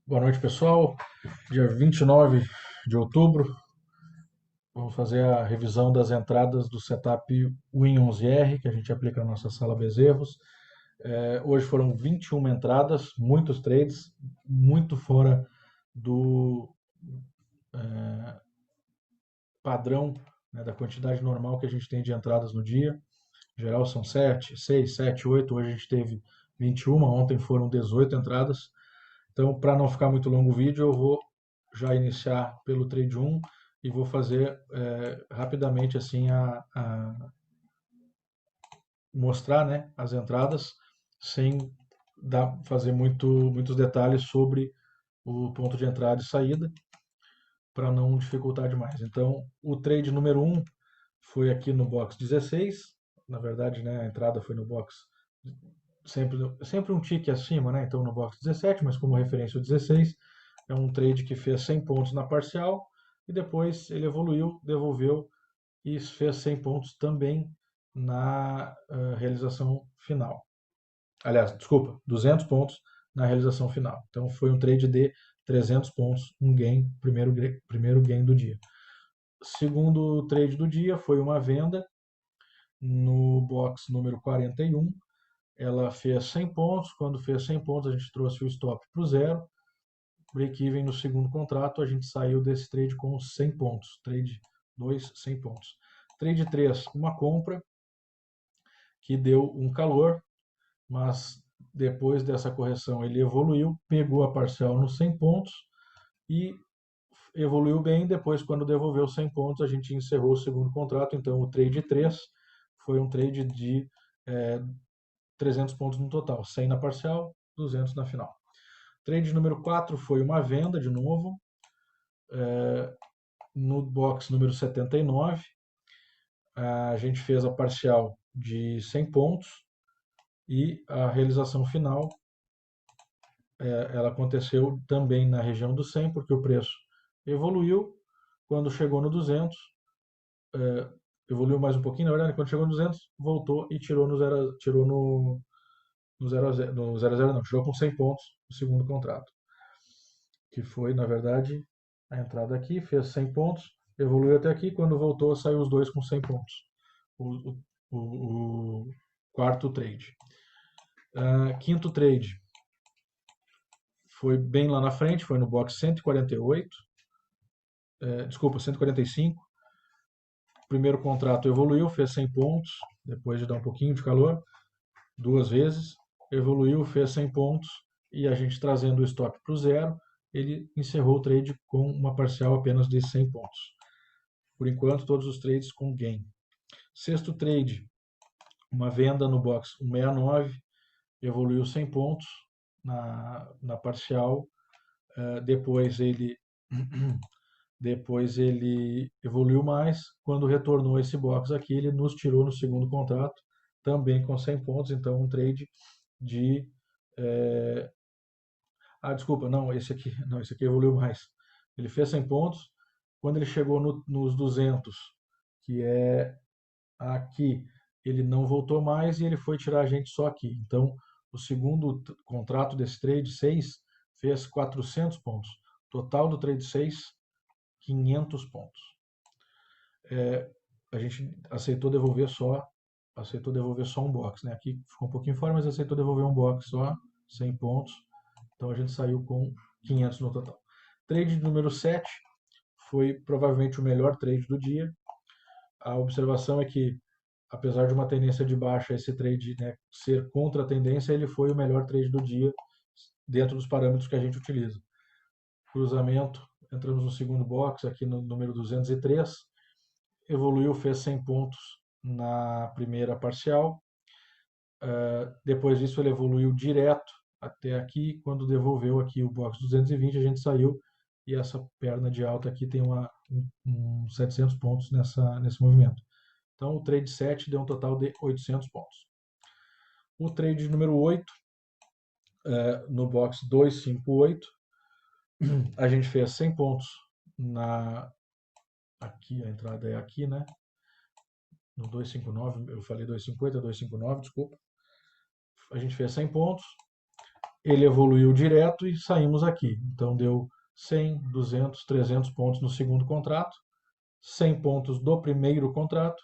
Boa noite, pessoal. Dia 29 de outubro, vamos fazer a revisão das entradas do setup Win11R, que a gente aplica na nossa sala Bezerros. Hoje foram 21 entradas, muitos trades, muito fora do padrão, né, da quantidade normal que a gente tem de entradas no dia. Em geral são 7, 6, 7, 8. Hoje a gente teve 21, ontem foram 18 entradas. Então, para não ficar muito longo o vídeo, eu vou já iniciar pelo trade 1 e vou fazer rapidamente assim mostrar, né, as entradas sem fazer muitos detalhes sobre o ponto de entrada e saída para não dificultar demais. Então, o trade número 1 foi aqui no box 16. Na verdade, né, a entrada foi no box sempre um tique acima, né? Então no box 17, mas como referência o 16, é um trade que fez 100 pontos na parcial e depois ele evoluiu, devolveu e fez 100 pontos também na realização final. Aliás, desculpa, 200 pontos na realização final. Então foi um trade de 300 pontos, um gain, primeiro gain do dia. Segundo trade do dia foi uma venda no box número 41. Ela fez 100 pontos. Quando fez 100 pontos, a gente trouxe o stop para o zero. Break-even no segundo contrato, a gente saiu desse trade com 100 pontos. Trade 2, 100 pontos. Trade 3, uma compra que deu um calor, mas depois dessa correção ele evoluiu, pegou a parcial nos 100 pontos e evoluiu bem. Depois, quando devolveu 100 pontos, a gente encerrou o segundo contrato. Então, o trade 3 foi um trade de 300 pontos no total, 100 na parcial, 200 na final. Trade número 4 foi uma venda de novo, no box número 79. A gente fez a parcial de 100 pontos e a realização final ela aconteceu também na região do 100, porque o preço evoluiu. Quando chegou no 200, evoluiu mais um pouquinho, na verdade, quando chegou no 200, voltou e tirou no 0 tirou no 0 a 0, no 0 a 0 não, tirou com 100 pontos o segundo contrato, que foi, na verdade, a entrada aqui, fez 100 pontos, evoluiu até aqui, quando voltou, saiu os dois com 100 pontos. O quarto trade. Quinto trade foi bem lá na frente, foi no box 148, desculpa, 145. O primeiro contrato evoluiu, fez 100 pontos, depois de dar um pouquinho de calor, duas vezes, evoluiu, fez 100 pontos, e a gente trazendo o stop para o zero, ele encerrou o trade com uma parcial apenas de 100 pontos. Por enquanto, todos os trades com gain. Sexto trade, uma venda no box 169, evoluiu 100 pontos na parcial. Depois ele evoluiu mais. Quando retornou esse box aqui, ele nos tirou no segundo contrato, também com 100 pontos. Então, um trade de. Desculpa, não, esse aqui evoluiu mais. Ele fez 100 pontos. Quando ele chegou nos 200, que é aqui, ele não voltou mais e ele foi tirar a gente só aqui. Então, o segundo contrato desse trade 6 fez 400 pontos. Total do trade 6, 500 pontos. A gente aceitou devolver só um box, né? Aqui ficou um pouquinho fora, mas aceitou devolver um box só, 100 pontos. Então a gente saiu com 500 no total. Trade número 7 foi provavelmente o melhor trade do dia. A observação é que, apesar de uma tendência de baixa, esse trade, né, ser contra a tendência, ele foi o melhor trade do dia dentro dos parâmetros que a gente utiliza. Cruzamento, entramos no segundo box, aqui no número 203, evoluiu, fez 100 pontos na primeira parcial. Depois disso ele evoluiu direto até aqui. Quando devolveu aqui o box 220, a gente saiu, e essa perna de alta aqui tem uns 700 pontos nesse movimento. Então o trade 7 deu um total de 800 pontos. O trade número 8, no box 258, a gente fez 100 pontos aqui, a entrada é aqui, né? No 259, eu falei 250, 259, desculpa. A gente fez 100 pontos, ele evoluiu direto e saímos aqui. Então deu 100, 200, 300 pontos no segundo contrato, 100 pontos do primeiro contrato,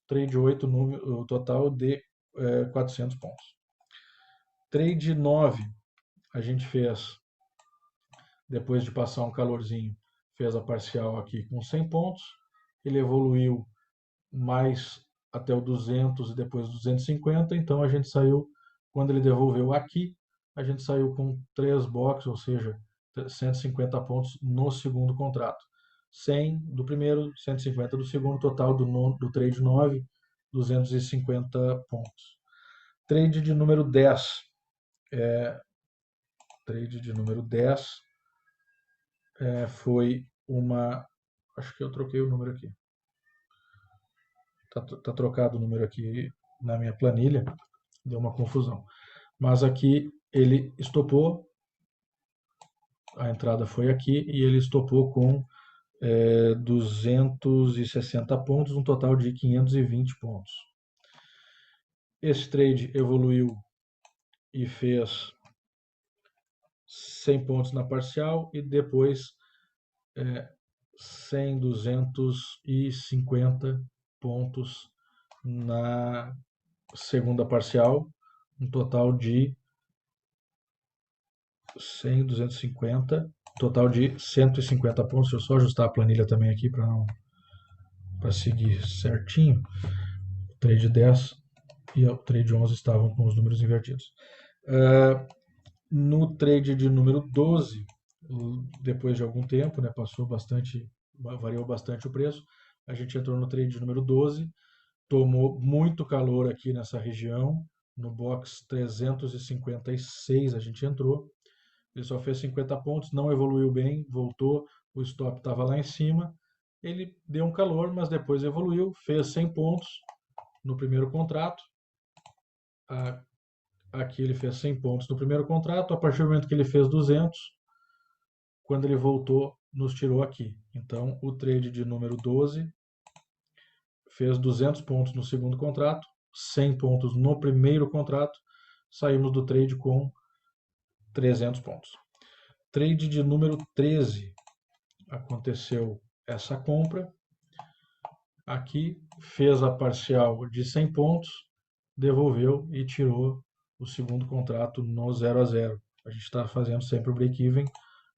trade 8, o total de 400 pontos. Trade 9, a gente fez, depois de passar um calorzinho, fez a parcial aqui com 100 pontos, ele evoluiu mais até o 200 e depois 250, então a gente saiu, quando ele devolveu aqui, a gente saiu com 3 boxes, ou seja, 150 pontos no segundo contrato. 100 do primeiro, 150 do segundo, total do trade 9, 250 pontos. Trade de número 10. Trade de número 10 foi uma... Acho que eu troquei o número aqui. Tá trocado o número aqui na minha planilha, deu uma confusão. Mas aqui ele estopou, a entrada foi aqui e ele estopou com 260 pontos, um total de 520 pontos. Esse trade evoluiu e fez 100 pontos na parcial e depois 100, 250 pontos na segunda parcial, um total de 100, 250, total de 150 pontos. Deixa eu só ajustar a planilha também aqui para seguir certinho. O trade 10 e o trade 11 estavam com os números invertidos. No trade de número 12, depois de algum tempo, né, variou bastante o preço, a gente entrou no trade de número 12, tomou muito calor aqui nessa região, no box 356 a gente entrou, ele só fez 50 pontos, não evoluiu bem, voltou, o stop estava lá em cima, ele deu um calor, mas depois evoluiu, fez 100 pontos no primeiro contrato, aqui ele fez 100 pontos no primeiro contrato, a partir do momento que ele fez 200, quando ele voltou, nos tirou aqui. Então, o trade de número 12 fez 200 pontos no segundo contrato, 100 pontos no primeiro contrato, saímos do trade com 300 pontos. Trade de número 13, aconteceu essa compra, aqui fez a parcial de 100 pontos, devolveu e tirou o segundo contrato no 0 a 0. A gente está fazendo sempre o break-even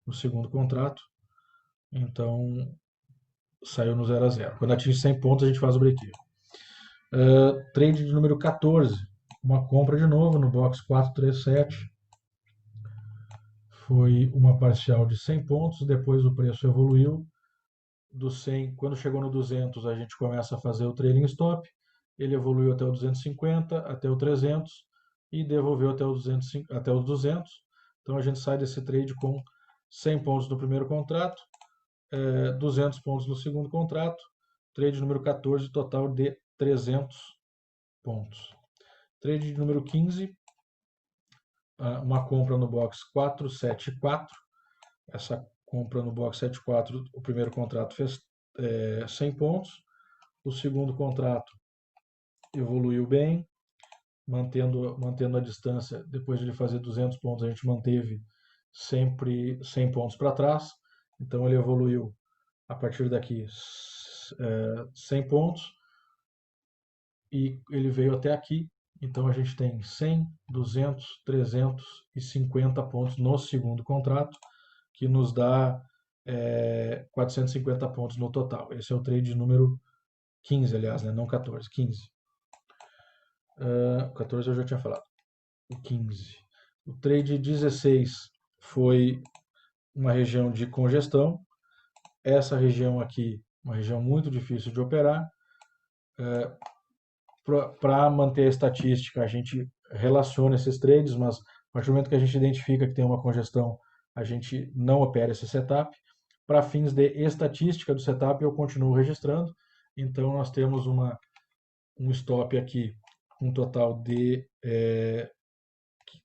no segundo contrato, então saiu no 0 a 0. Quando atinge 100 pontos, a gente faz o break-even. Trade de número 14, uma compra de novo no box 437. Foi uma parcial de 100 pontos, depois o preço evoluiu. Do 100, quando chegou no 200, a gente começa a fazer o trailing stop. Ele evoluiu até o 250, até o 300 e devolveu até os 200. Então a gente sai desse trade com 100 pontos no primeiro contrato, 200 pontos no segundo contrato, trade número 14, total de 300 pontos. Trade número 15, uma compra no box 474. Essa compra no box 74, o primeiro contrato fez 100 pontos, o segundo contrato evoluiu bem, mantendo a distância. Depois de ele fazer 200 pontos, a gente manteve sempre 100 pontos para trás, então ele evoluiu a partir daqui 100 pontos e ele veio até aqui. Então a gente tem 100, 200, 350 pontos no segundo contrato, que nos dá 450 pontos no total. Esse é o trade número 15, aliás, né? Não 14, 15. 14 eu já tinha falado. O 15. O trade 16 foi uma região de congestão. Essa região aqui, uma região muito difícil de operar. Para manter a estatística, a gente relaciona esses trades, mas a partir do momento que a gente identifica que tem uma congestão, a gente não opera esse setup. Para fins de estatística do setup, eu continuo registrando. Então, nós temos um stop aqui, um total de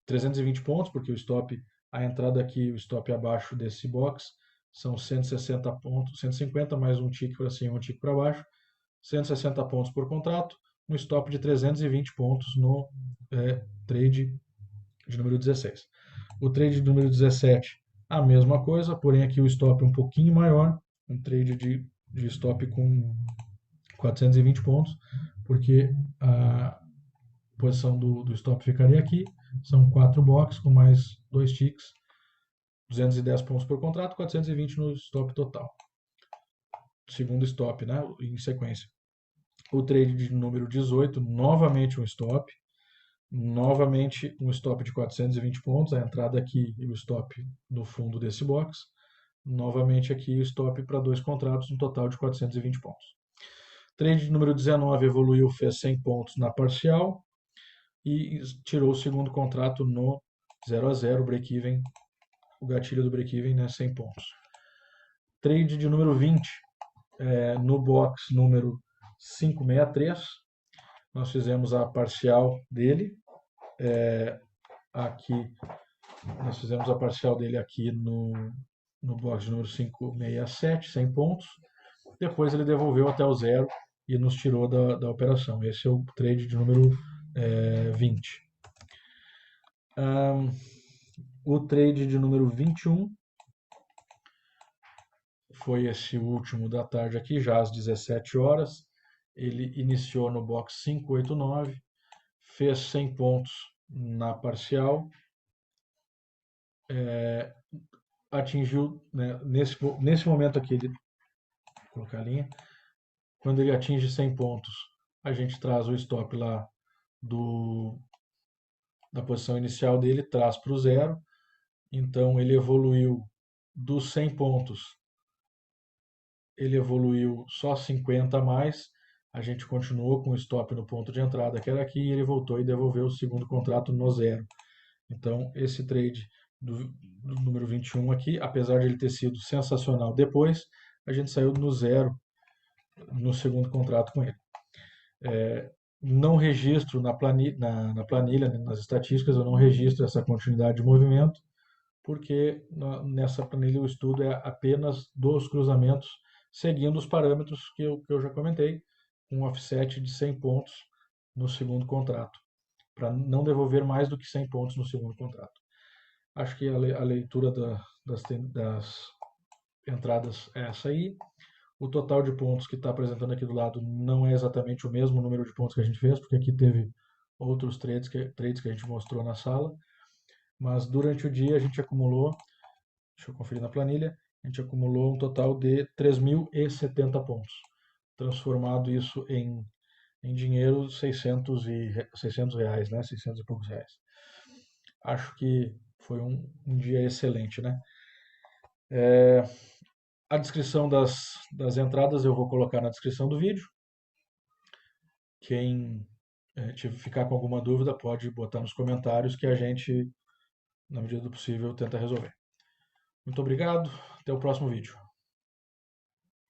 320 pontos, porque o stop, a entrada aqui, o stop abaixo desse box, são 160 pontos, 150 mais um tick para cima, um tick para baixo, 160 pontos por contrato, um stop de 320 pontos no trade de número 16. O trade número 17, a mesma coisa, porém aqui o stop um pouquinho maior, um trade de stop com 420 pontos, porque a posição do stop ficaria aqui, são 4 blocos com mais 2 ticks, 210 pontos por contrato, 420 no stop total. Segundo stop, né, em sequência. O trade de número 18, novamente um stop, novamente um stop de 420 pontos, a entrada aqui e o stop no fundo desse box. Novamente aqui o stop para 2 contratos, um total de 420 pontos. Trade número 19 evoluiu, fez 100 pontos na parcial e tirou o segundo contrato no 0 a 0, break-even, o gatilho do break-even, né, 100 pontos. Trade de número 20, no box número 563, nós fizemos a parcial dele, aqui, nós fizemos a parcial dele aqui no box número 567, 100 pontos. Depois ele devolveu até o zero e nos tirou da operação. Esse é o trade de número 20. O trade de número 21 foi esse último da tarde aqui, já às 17 horas. Ele iniciou no box 589, fez 100 pontos na parcial, atingiu, né, nesse momento aqui, vou colocar a linha, quando ele atinge 100 pontos, a gente traz o stop lá da posição inicial dele, traz para o zero. Então ele evoluiu dos 100 pontos, ele evoluiu só 50 a mais, a gente continuou com o stop no ponto de entrada, que era aqui, e ele voltou e devolveu o segundo contrato no zero. Então esse trade do número 21 aqui, apesar de ele ter sido sensacional depois, a gente saiu no zero no segundo contrato com ele. Não registro na planilha, nas estatísticas, eu não registro essa continuidade de movimento, porque nessa planilha o estudo é apenas dos cruzamentos, seguindo os parâmetros que eu já comentei, um offset de 100 pontos no segundo contrato, para não devolver mais do que 100 pontos no segundo contrato. Acho que a leitura das entradas é essa aí. O total de pontos que está apresentando aqui do lado não é exatamente o mesmo número de pontos que a gente fez, porque aqui teve outros trades que a gente mostrou na sala. Mas durante o dia a gente acumulou, deixa eu conferir na planilha, a gente acumulou um total de 3.070 pontos. Transformado isso em dinheiro, 600 reais, né? 600 e poucos reais. Acho que foi um dia excelente, né? A descrição das entradas eu vou colocar na descrição do vídeo. Quem ficar com alguma dúvida pode botar nos comentários que a gente, na medida do possível, tenta resolver. Muito obrigado, até o próximo vídeo.